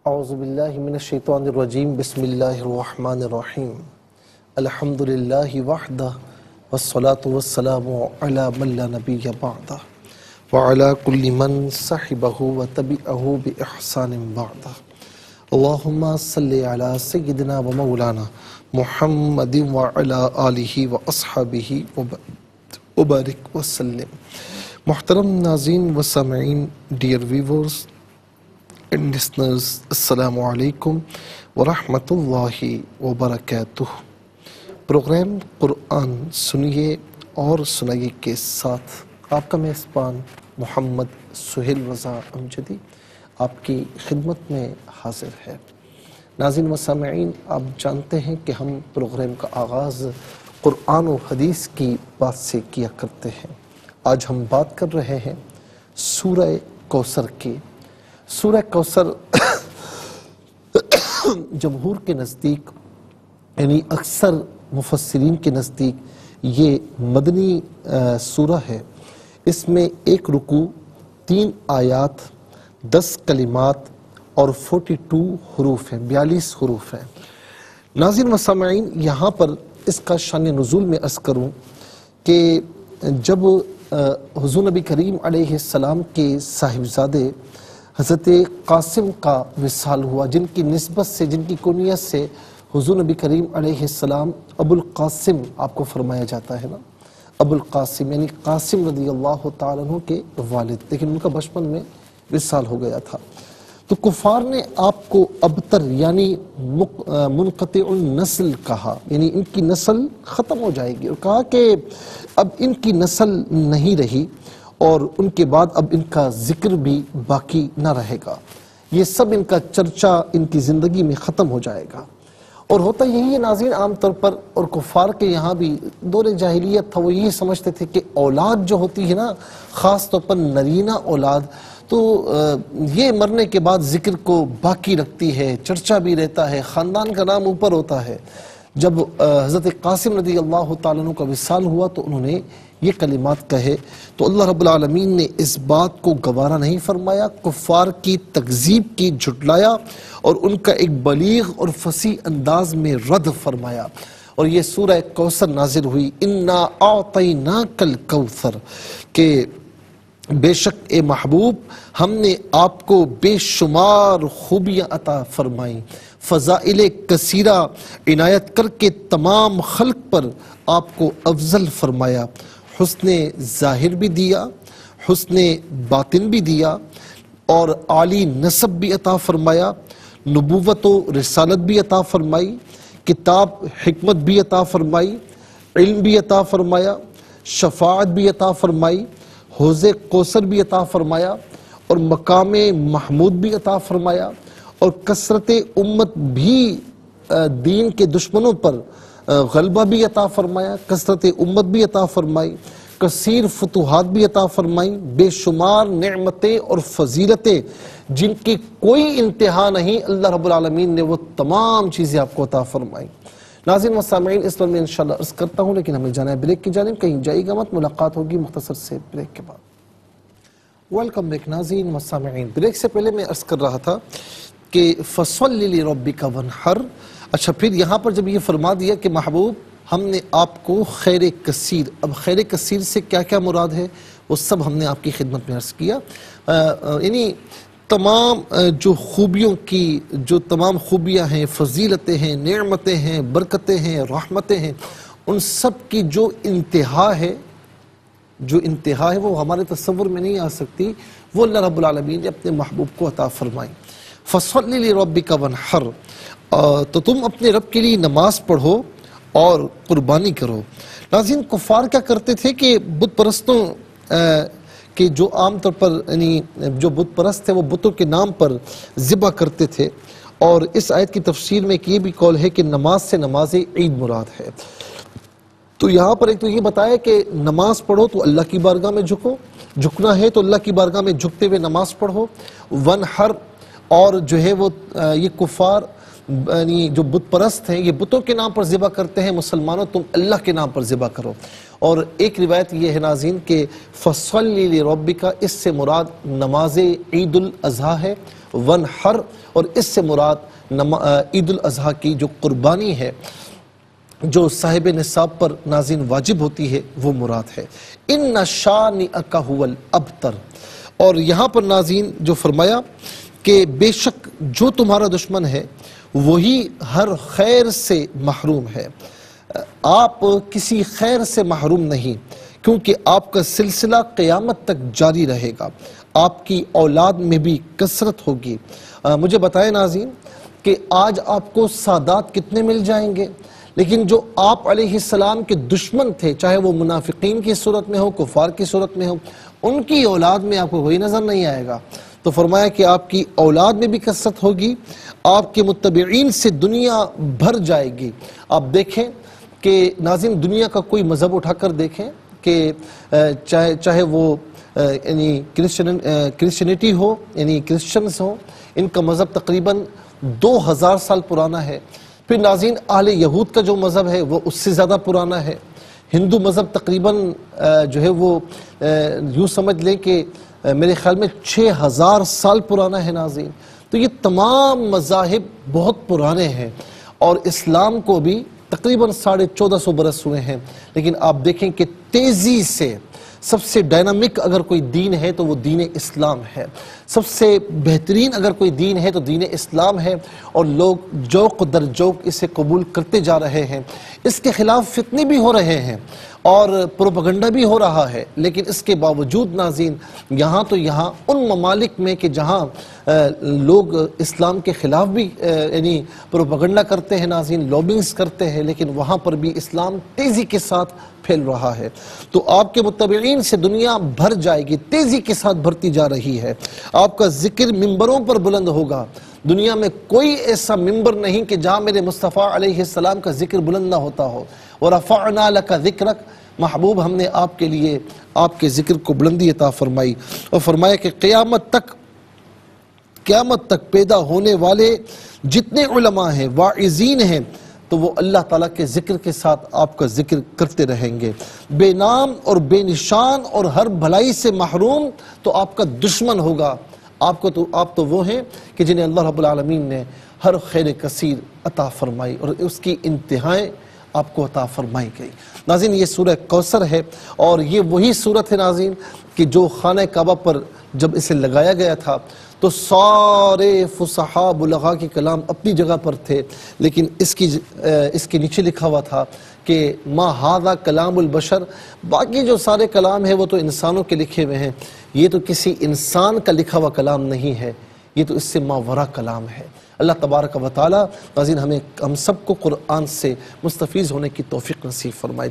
اعوذ باللہ من الشیطان الرجیم بسم اللہ الرحمن الرحیم الحمدللہ وحدہ والصلاة والسلام علی من لا نبی بعدہ وعلی کل من صحبہ وتبعہ بإحسان بعدہ اللہم صلی علی سیدنا و مولانا محمد وعلی آلہ واصحابہ وبارک وسلم۔ محترم ناظرین و سامعین، ڈیئر ویورز اینڈ لسنرز، السلام علیکم ورحمۃ اللہ وبرکاتہ۔ پروگرام قرآن سنیے اور سنائیے کے ساتھ آپ کا میزبان محمد سہیل رضا امجدی آپ کی خدمت میں حاضر ہے۔ ناظرین و سامعین، آپ جانتے ہیں کہ ہم پروگرام کا آغاز قرآن و حدیث کی بات سے کیا کرتے ہیں۔ آج ہم بات کر رہے ہیں سورہ کوثر کی۔ سورہ کوثر جمہور کے نزدیک، یعنی اکثر مفسرین کے نزدیک، یہ مدنی سورہ ہے۔ اس میں 1 رکوع، 3 آیات، 10 کلمات اور 42 حروف ہیں، 42 حروف ہیں۔ ناظرین و سامعین، یہاں پر اس کا شان نزول میں عرض کروں کہ جب حضور نبی کریم علیہ السلام کے صاحبزادے حضرت قاسم کا وصال ہوا، جن کی نسبت سے، جن کی کنیت سے حضور نبی کریم علیہ السلام ابو القاسم آپ کو فرمایا جاتا ہے نا، ابو القاسم یعنی قاسم رضی اللہ تعالیٰ عنہ کے والد، لیکن ان کا بچپن میں وصال ہو گیا تھا۔ تو کفار نے آپ کو ابتر یعنی منقطع النسل کہا، یعنی ان کی نسل ختم ہو جائے گی، اور کہا کہ اب ان کی نسل نہیں رہی اور ان کے بعد اب ان کا ذکر بھی باقی نہ رہے گا، یہ سب ان کا چرچا ان کی زندگی میں ختم ہو جائے گا۔ اور ہوتا یہی ہے ناظرین عام طور پر، اور کفار کے یہاں بھی دور جاہلیت تھا، وہ یہی سمجھتے تھے کہ اولاد جو ہوتی ہے نا، خاص طور پر نرینہ اولاد، تو یہ مرنے کے بعد ذکر کو باقی رکھتی ہے، چرچا بھی رہتا ہے، خاندان کا نام اوپر ہوتا ہے۔ جب حضرت قاسم رضی اللہ تعالیٰ عنہ کا وصال ہوا تو انہوں نے یہ کلمات کہے، تو اللہ رب العالمین نے اس بات کو گوارا نہیں فرمایا، کفار کی تکذیب کی، جھٹلایا اور ان کا ایک بلیغ اور فصیح انداز میں رد فرمایا، اور یہ سورہ کوثر نازل ہوئی۔ انا اعطیناک الکوثر، کہ بے شک اے محبوب ہم نے آپ کو بے شمار خوبیاں عطا فرمائیں، فضائل کثیرہ عنایت کر کے تمام خلق پر آپ کو افضل فرمایا، حسن ظاہر بھی دیا، حسن باطن بھی دیا، اور عالی نسب بھی عطا فرمایا، نبوت و رسالت بھی عطا فرمائی، کتاب حکمت بھی عطا فرمائی، علم بھی عطا فرمایا، شفاعت بھی عطا فرمائی، حوض کوثر بھی عطا فرمایا، اور مقام محمود بھی عطا فرمایا، اور کثرت امت بھی دین کے دشمنوں پر غلبہ بھی عطا فرمایا، کثرت امت بھی عطا فرمائی، کثیر فتوحات بھی عطا فرمائی، بے شمار نعمتیں اور فضیلتیں جن کی کوئی انتہا نہیں، اللہ رب العالمین نے وہ تمام چیزیں آپ کو عطا فرمائی۔ ناظرین و سامعین، اس پر میں انشاءاللہ عرض کرتا ہوں، لیکن ہمیں جانا ہے بریک کی جانب، کہیں جائے گا مت، ملاقات ہوگی مختصر سے بریک کے بعد۔ ویلکم بیک ناظرین و سامعین، بریک سے پہلے میں عرض کر رہا تھا کہ فَصَلِّ لِرَبِّكَ وَانْحَرْ۔ اچھا، پھر یہاں پر جب یہ فرما دیا کہ محبوب ہم نے آپ کو خیر کثیر، اب خیر کثیر سے کیا کیا مراد ہے وہ سب ہم نے آپ کی خدمت میں عرض کیا، یعنی تمام جو خوبیوں کی، جو تمام خوبیاں ہیں، فضیلتیں ہیں، نعمتیں ہیں، برکتیں ہیں، رحمتیں ہیں، ان سب کی جو انتہا ہے، وہ ہمارے تصور میں نہیں آ سکتی، وہ اللہ رب العالمین نے اپنے محبوب کو عطا فرمائی۔ فَصَلِّ لِرَبِّكَ وَانْحَرْ، تو تم اپنے رب کے لیے نماز پڑھو اور قربانی کرو۔ ناظرین، کفار کیا کرتے تھے کہ بت پرستوں کہ جو عام طور پر، یعنی جو بت پرست تھے وہ بتوں کے نام پر ذبح کرتے تھے، اور اس آیت کی تفسیر میں یہ بھی قول ہے کہ نماز سے نماز عید مراد ہے۔ تو یہاں پر ایک تو یہ بتایا کہ نماز پڑھو تو اللہ کی بارگاہ میں جھکو، جھکنا ہے تو اللہ کی بارگاہ میں جھکتے ہوئے نماز پڑھو، ونحر، اور جو ہے وہ یہ کفار یعنی جو بت پرست ہیں یہ بتوں کے نام پر ذبح کرتے ہیں، مسلمانوں تم اللہ کے نام پر ذبح کرو۔ اور ایک روایت یہ ہے ناظرین کہ فَصَلِّ لِرَبِّكَ، اس سے مراد نماز عید الاضحیٰ ہے، وَانْحَرْ، اور اس سے مراد عید الاضحیٰ کی جو قربانی ہے جو صاحب نصاب پر ناظرین واجب ہوتی ہے وہ مراد ہے۔ إِنَّ شَانِئَكَ هُوَ الْأَبْتَرُ، اور یہاں پر ناظرین جو فرمایا کہ بے شک جو تمہارا دشمن ہے وہی ہر خیر سے محروم ہے، آپ کسی خیر سے محروم نہیں، کیونکہ آپ کا سلسلہ قیامت تک جاری رہے گا، آپ کی اولاد میں بھی کثرت ہوگی۔ مجھے بتائیں ناظرین کہ آج آپ کو سادات کتنے مل جائیں گے، لیکن جو آپ علیہ السلام کے دشمن تھے، چاہے وہ منافقین کی صورت میں ہو، کفار کی صورت میں ہو، ان کی اولاد میں آپ کو کوئی نظر نہیں آئے گا۔ تو فرمایا کہ آپ کی اولاد میں بھی کثرت ہوگی، آپ کے متبعین سے دنیا بھر جائے گی۔ آپ دیکھیں کہ ناظرین دنیا کا کوئی مذہب اٹھا کر دیکھیں کہ چاہے وہ یعنی کرسچینٹی ہو، یعنی کرسچنز ہو، ان کا مذہب تقریباً 2000 سال پرانا ہے۔ پھر ناظرین اہل یہود کا جو مذہب ہے وہ اس سے زیادہ پرانا ہے۔ ہندو مذہب تقریباً جو ہے وہ یوں سمجھ لیں کہ میرے خیال میں 6000 سال پرانا ہے ناظرین۔ تو یہ تمام مذاہب بہت پرانے ہیں، اور اسلام کو بھی تقریباً 1450 برس ہوئے ہیں، لیکن آپ دیکھیں کہ تیزی سے سب سے ڈائنامک اگر کوئی دین ہے تو وہ دین اسلام ہے، سب سے بہترین اگر کوئی دین ہے تو دین اسلام ہے، اور لوگ جوق در جوق اسے قبول کرتے جا رہے ہیں۔ اس کے خلاف فتنے بھی ہو رہے ہیں اور پروپیگنڈا بھی ہو رہا ہے، لیکن اس کے باوجود ناظرین یہاں تو یہاں ان ممالک میں کہ جہاں لوگ اسلام کے خلاف بھی یعنی پروپیگنڈا کرتے ہیں ناظرین، لوبنگز کرتے ہیں، لیکن وہاں پر بھی اسلام تیزی کے ساتھ پھیل رہا ہے۔ تو آپ کے متبعین سے دنیا بھر جائے گی، تیزی کے ساتھ بھرتی جا رہی ہے۔ آپ کا ذکر ممبروں پر بلند ہوگا، دنیا میں کوئی ایسا ممبر نہیں کہ جہاں میرے مصطفیٰ علیہ السلام کا ذکر بلند نہ ہوتا ہو۔ وَرَفَعْنَا لَكَ ذِكْرَكَ، محبوب ہم نے آپ کے لیے آپ کے ذکر کو بلندی عطا فرمائی، اور فرمایا کہ قیامت تک پیدا ہونے والے جتنے علماء ہیں، واعظین ہیں، تو وہ اللہ تعالیٰ کے ذکر کے ساتھ آپ کا ذکر کرتے رہیں گے۔ بے نام اور بے نشان اور ہر بھلائی سے محروم تو آپ کا دشمن ہوگا۔ آپ تو وہ ہیں کہ جنہیں اللہ رب العالمین نے ہر خیر کثیر عطا فرمائی، اور اس کی انتہائیں آپ کو عطا فرمائی گئی۔ ناظرین یہ سورہ کوثر ہے، اور یہ وہی سورت ہے ناظرین کہ جو خانہ کعبہ پر جب اسے لگایا گیا تھا تو سارے فصحاء بلغاء کے کلام اپنی جگہ پر تھے، لیکن اس کے نیچے لکھا ہوا تھا کہ ما ھذا کلام البشر، باقی جو سارے کلام ہیں وہ تو انسانوں کے لکھے ہوئے ہیں، یہ تو کسی انسان کا لکھا ہوا کلام نہیں ہے، یہ تو اس سے ماورا کلام ہے۔ اللہ تبارک و تعالی ناظرین ہم سب کو قرآن سے مستفیض ہونے کی توفیق نصیب فرمائے۔